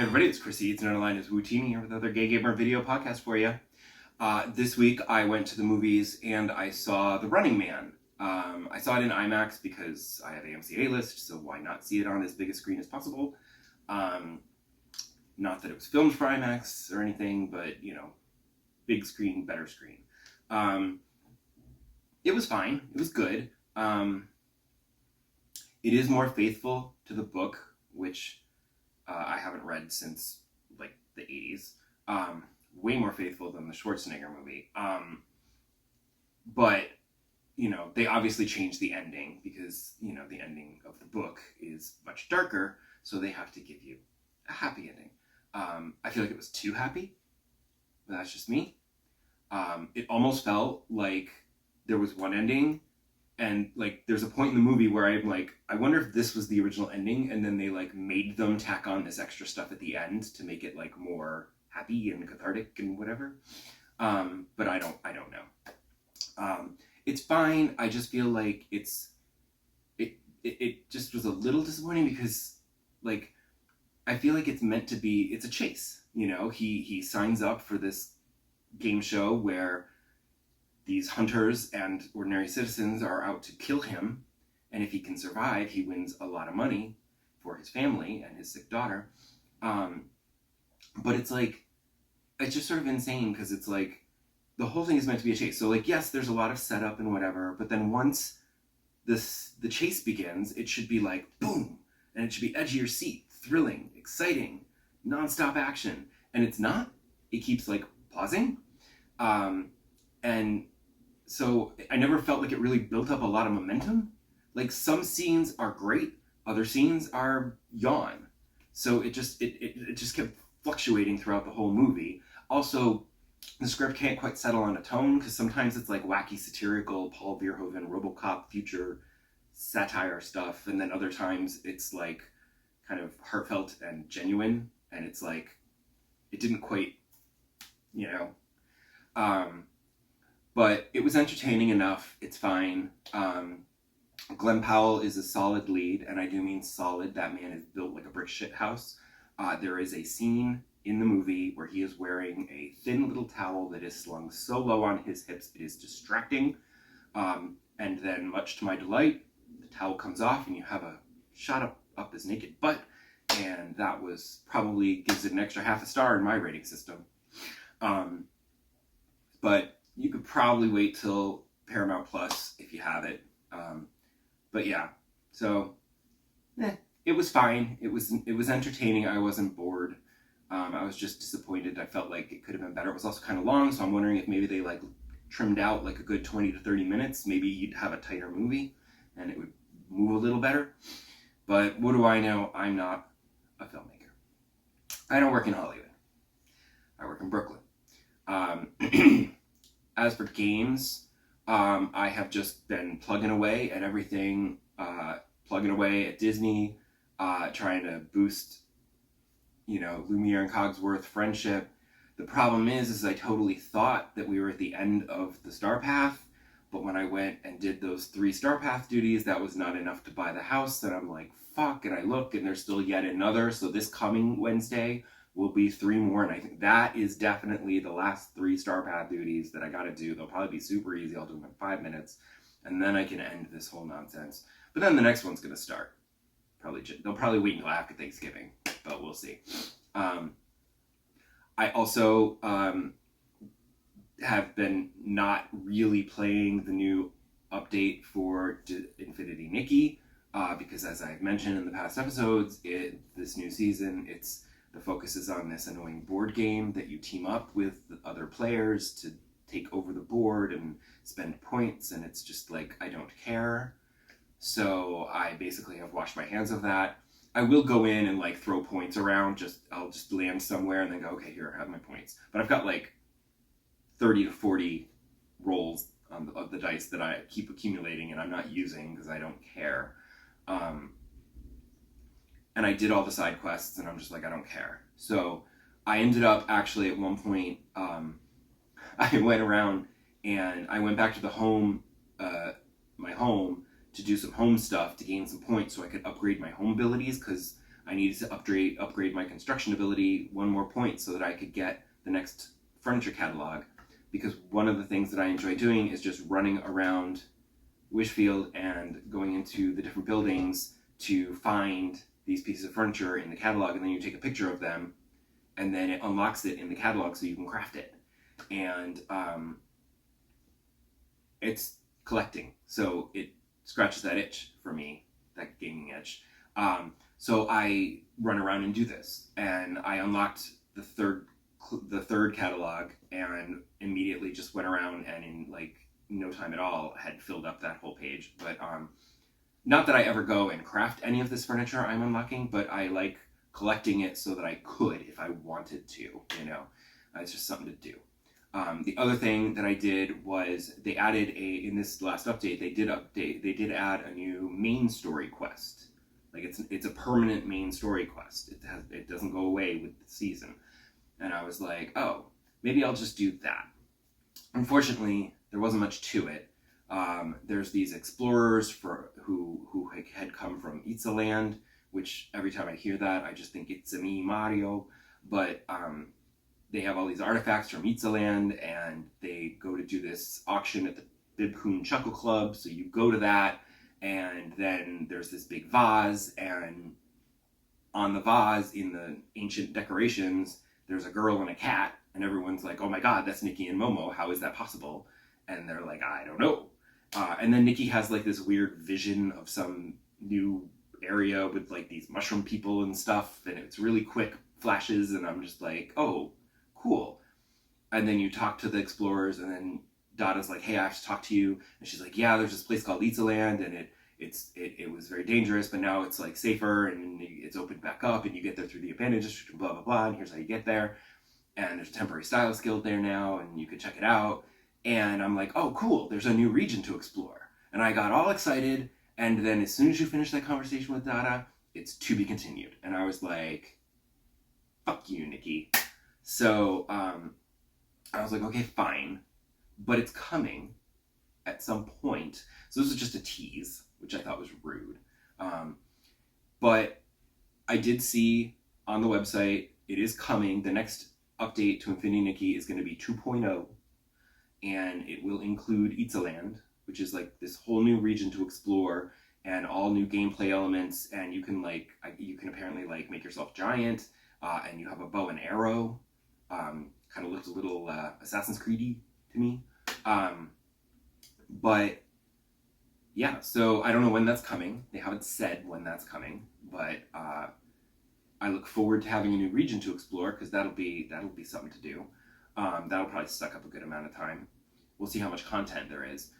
everybody, it's Chrissy. It's another line is Wootini here with another Gay Gamer video podcast for you. This week I went to the movies and I saw The Running Man. I saw it in IMAX because I have AMC A-list, so why not see it on as big a screen as possible? Not that it was filmed for IMAX or anything, but, you know, big screen, better screen. It was fine. It was good. It is more faithful to the book, which I haven't read since like the 80s. Way more faithful than the Schwarzenegger movie. But, you know, they obviously changed the ending because, you know, the ending of the book is much darker, so they have to give you a happy ending. I feel like it was too happy, but that's just me. It almost felt like there was one ending, and like there's a point in the movie where I'm like, I wonder if this was the original ending, and then they like made them tack on this extra stuff at the end to make it like more happy and cathartic and whatever. But I don't know. It's fine. I just feel like it just was a little disappointing because like I feel like it's meant to be, it's a chase, you know. He signs up for this game show where these hunters and ordinary citizens are out to kill him, and if he can survive, he wins a lot of money for his family and his sick daughter. But it's like, it's just sort of insane because it's like the whole thing is meant to be a chase. So like, yes, there's a lot of setup and whatever, but then once the chase begins, it should be like boom, and it should be edge of your seat, thrilling, exciting, nonstop action, and it's not. It keeps like pausing, and so I never felt like it really built up a lot of momentum. Like some scenes are great, other scenes are yawn. So it just kept fluctuating throughout the whole movie. Also, the script can't quite settle on a tone because sometimes it's like wacky satirical Paul Verhoeven RoboCop future satire stuff, and then other times it's like kind of heartfelt and genuine, and it's like it didn't quite, you know. But it was entertaining enough. It's fine. Glenn Powell is a solid lead, and I do mean solid. That man is built like a brick shit house. There is a scene in the movie where he is wearing a thin little towel that is slung so low on his hips it is distracting. And then, much to my delight, the towel comes off and you have a shot up his naked butt, and that was probably gives it an extra half a star in my rating system. But you could probably wait till Paramount Plus if you have it. But yeah, so it was fine. It was entertaining. I wasn't bored. I was just disappointed. I felt like it could have been better. It was also kind of long, so I'm wondering if maybe they like trimmed out like a good 20 to 30 minutes. Maybe you'd have a tighter movie and it would move a little better. But what do I know? I'm not a filmmaker. I don't work in Hollywood. I work in Brooklyn. As for games, I have just been plugging away at everything, plugging away at Disney, trying to boost, you know, Lumiere and Cogsworth friendship. The problem is I totally thought that we were at the end of the Star Path, but when I went and did those 3 Star Path duties, that was not enough to buy the house, and I'm like, fuck, and I look, and there's still yet another, so this coming Wednesday will be 3 more, and I think that is definitely the last 3 Star Path duties that I gotta do. They'll probably be super easy. I'll do them in 5 minutes, and then I can end this whole nonsense. But then the next one's gonna start. They'll probably wait until after Thanksgiving, but we'll see. I also have been not really playing the new update for Infinity Nikki, because as I've mentioned in the past episodes, this new season, the focus is on this annoying board game that you team up with the other players to take over the board and spend points, and it's just like, I don't care. So I basically have washed my hands of that. I will go in and like throw points around, I'll just land somewhere and then go, okay, here, I have my points. But I've got like 30 to 40 rolls of the dice that I keep accumulating and I'm not using because I don't care. And I did all the side quests, and I'm just like, I don't care. So I ended up actually at one point, I went around and I went back to the my home, to do some home stuff to gain some points so I could upgrade my home abilities, because I needed to upgrade my construction ability one more point so that I could get the next furniture catalog, because one of the things that I enjoy doing is just running around Wishfield and going into the different buildings to find these pieces of furniture in the catalog, and then you take a picture of them, and then it unlocks it in the catalog so you can craft it. And it's collecting, so it scratches that itch for me, that gaming itch. So I run around and do this, and I unlocked the third catalog, and immediately just went around and in like no time at all had filled up that whole page. But not that I ever go and craft any of this furniture I'm unlocking, but I like collecting it so that I could if I wanted to, you know. It's just something to do. The other thing that I did was they added in this last update, they did add a new main story quest. Like it's a permanent main story quest. It doesn't go away with the season. And I was like, oh, maybe I'll just do that. Unfortunately, there wasn't much to it. There's these explorers who had come from Itzaland, which every time I hear that, I just think it's a me, Mario. But they have all these artifacts from Itzaland, and they go to do this auction at the Bibcoon Chuckle Club. So you go to that, and then there's this big vase, and on the vase, in the ancient decorations, there's a girl and a cat, and everyone's like, oh my god, that's Nikki and Momo, how is that possible? And they're like, I don't know. And then Nikki has like this weird vision of some new area with like these mushroom people and stuff, and it's really quick flashes, and I'm just like, oh, cool. And then you talk to the explorers, and then Dada's like, hey, I have to talk to you. And she's like, yeah, there's this place called Litzaland, and it was very dangerous, but now it's like safer, and it's opened back up, and you get there through the abandoned district, and blah, blah, blah, and here's how you get there. And there's a temporary stylist guild there now, and you can check it out. And I'm like, oh, cool, there's a new region to explore. And I got all excited, and then as soon as you finish that conversation with Dada, it's to be continued. And I was like, fuck you, Nikki. So I was like, okay, fine, but it's coming at some point. So this was just a tease, which I thought was rude. But I did see on the website, it is coming. The next update to Infinity Nikki is going to be 2.0, and it will include Itzaland, which is like this whole new region to explore, and all new gameplay elements. And you can apparently like make yourself giant, and you have a bow and arrow. Kind of looks a little Assassin's Creed-y to me. But yeah, so I don't know when that's coming. They haven't said when that's coming, but I look forward to having a new region to explore, because that'll be something to do. That'll probably suck up a good amount of time. We'll see how much content there is.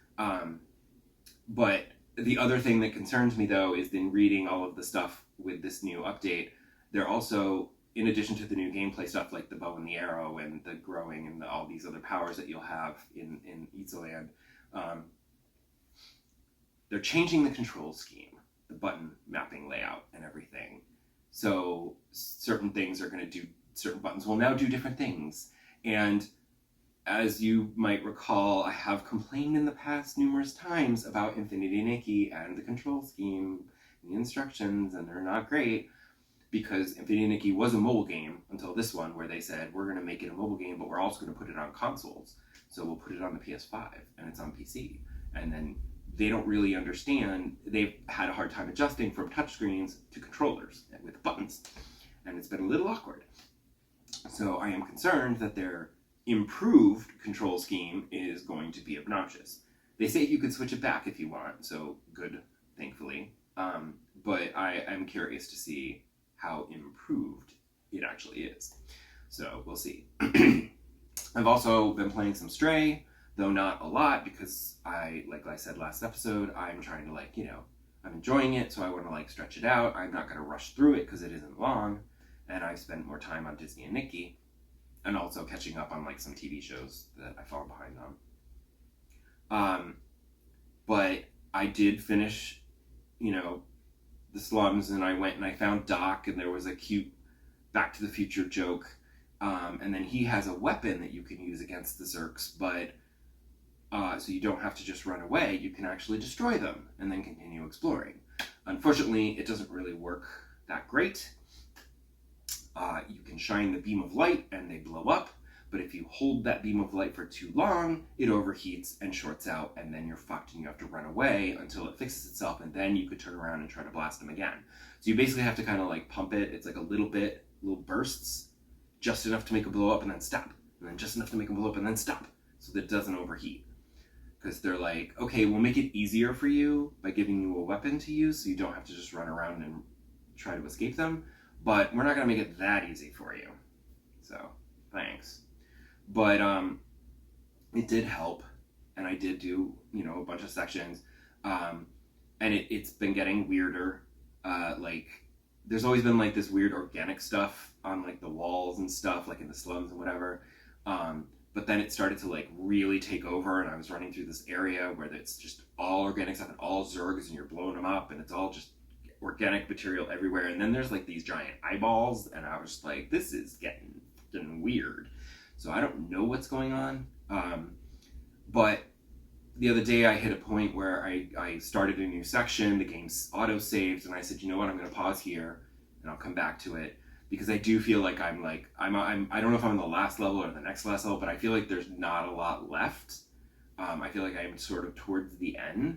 But the other thing that concerns me, though, is in reading all of the stuff with this new update, they're also, in addition to the new gameplay stuff like the bow and the arrow and the growing and all these other powers that you'll have in Itzaland, they're changing the control scheme, the button mapping layout and everything. So certain things are going to do, certain buttons will now do different things. And as you might recall, I have complained in the past numerous times about Infinity Nikki and the control scheme and the instructions, and they're not great, because Infinity Nikki was a mobile game until this one, where they said, we're going to make it a mobile game, but we're also going to put it on consoles. So we'll put it on the PS5, and it's on PC. And then they don't really understand. They've had a hard time adjusting from touchscreens to controllers with buttons, and it's been a little awkward. So I am concerned that their improved control scheme is going to be obnoxious. They say you could switch it back if you want, so good, thankfully. But I am curious to see how improved it actually is. So we'll see. I've also been playing some Stray, though not a lot, because like I said last episode, I'm trying to I'm enjoying it, so I want to stretch it out. I'm not going to rush through it because it isn't long, and I've spent more time on Disney and Nikki, and also catching up on some TV shows that I fall behind on. But I did finish, the slums, and I went and I found Doc, and there was a cute Back to the Future joke, and then he has a weapon that you can use against the Zerks, but so you don't have to just run away, you can actually destroy them and then continue exploring. Unfortunately, it doesn't really work that great. You can shine the beam of light and they blow up, but if you hold that beam of light for too long, it overheats and shorts out, and then you're fucked and you have to run away until it fixes itself, and then you could turn around and try to blast them again. So you basically have to kind of like pump it. It's like a little bursts, just enough to make it blow up and then stop, and then just enough to make it blow up and then stop, so that it doesn't overheat. Because they're like, okay, we'll make it easier for you by giving you a weapon to use so you don't have to just run around and try to escape them, but we're not going to make it that easy for you. So, thanks. But it did help, and I did do, a bunch of sections, and it's been getting weirder. Like, there's always been, like, this weird organic stuff on, like, the walls and stuff, like in the slums and whatever. But then it started to like really take over, and I was running through this area where it's just all organic stuff and all zergs, and you're blowing them up, and it's all just organic material everywhere. And then there's like these giant eyeballs, and I was like, this is getting weird. So I don't know what's going on. But the other day I hit a point where I started a new section, the game's auto-saved, and I said, you know what, I'm going to pause here, and I'll come back to it. Because I do feel like I'm I don't know if I'm on the last level or the next last level, but I feel like there's not a lot left. I feel like I'm sort of towards the end,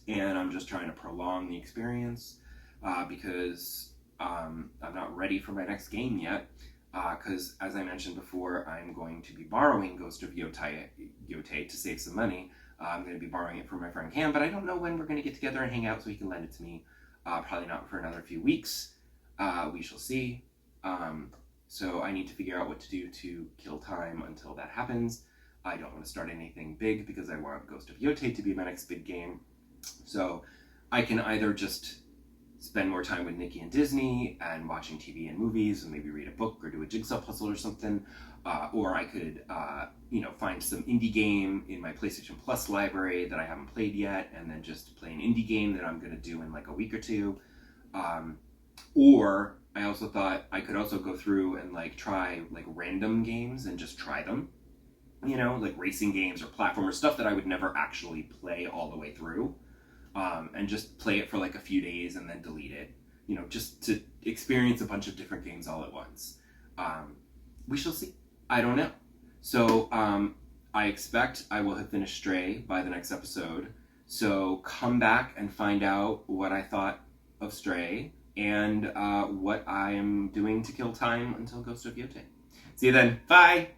and I'm just trying to prolong the experience because I'm not ready for my next game yet. Because as I mentioned before, I'm going to be borrowing Ghost of Yotei to save some money. I'm going to be borrowing it from my friend Cam, but I don't know when we're going to get together and hang out so he can lend it to me. Probably not for another few weeks. We shall see. So I need to figure out what to do to kill time until that happens. I don't want to start anything big because I want Ghost of Yotei to be my next big game. So I can either just spend more time with Nikki and Disney and watching TV and movies and maybe read a book or do a jigsaw puzzle or something. Or I could, find some indie game in my PlayStation Plus library that I haven't played yet, and then just play an indie game that I'm going to do in like a week or two. Or I also thought I could also go through and like try like random games and just try them, like racing games or platformer stuff that I would never actually play all the way through, and just play it for like a few days and then delete it, just to experience a bunch of different games all at once. We shall see. I don't know. So I expect I will have finished Stray by the next episode. So come back and find out what I thought of Stray, and what I am doing to kill time until Ghost of Yotei. See you then. Bye!